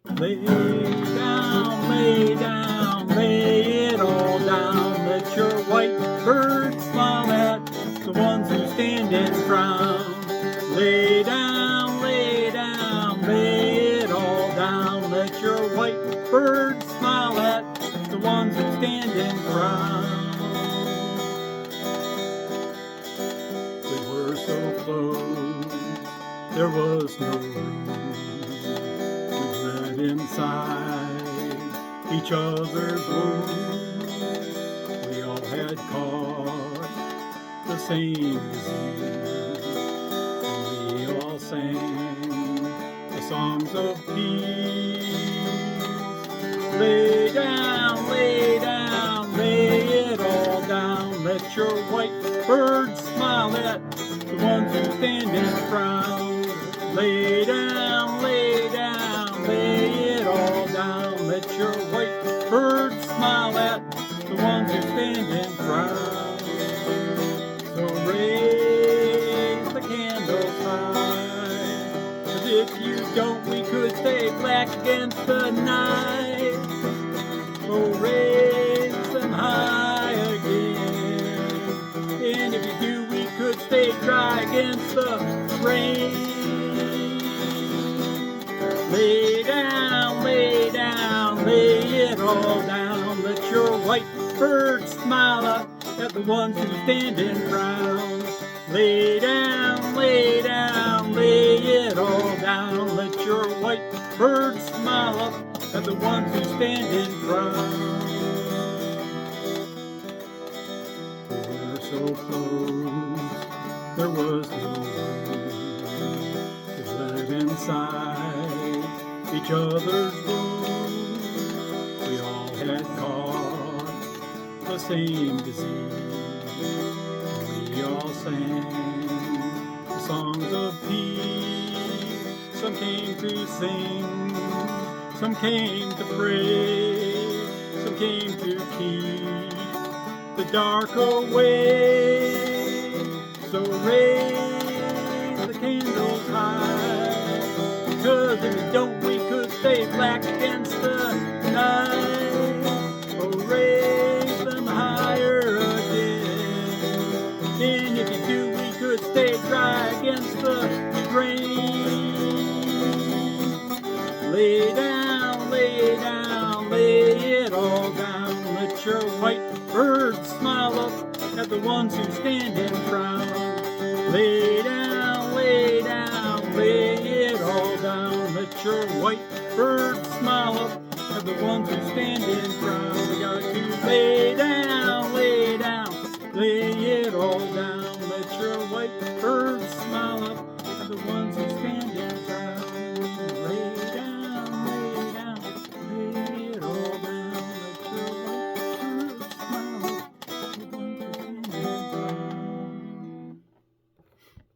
Lay down, lay down, lay it all down. Let your white bird smile at the ones who stand and frown. Lay down, lay down, lay it all down. Let your white bird smile at the ones who stand and frown. We were so close, there was no room. Inside each other's wounds, we all had caught the same disease, and we all sang the songs of peace. Lay down, lay down, lay it all down. Let your white bird smile at the ones who stand and frown. Lay down, lay down, lay it all down. Let your white bird smile at the ones who stand and frown. So raise the candles high, 'cause if you don't, we could stay black against the night. Oh, raise them high again, and if you do, we could stay dry against the rain. Lay down, lay down, lay it all down. Let your white bird smile up at the ones who stand and frown. Lay down, lay down, lay it all down. Let your white bird smile up at the ones who stand and frown. We were so close, there was no room to let inside each other's wounds. We all had caught the same disease, and we all sang the songs of peace. Some came to sing, some came to pray, some came to keep the dark away. So raise the candles high, because if we don't, we could stay black against the night. Oh, raise them higher again, and if you do, we could stay dry against the rain. Lay down, lay down, lay it all down. Let your white bird smile up at the ones who stand and frown. Lay down, lay down, lay it all down. Let your white bird smile up at the ones who stand and frown. We got to lay down, lay it all down. Let your white bird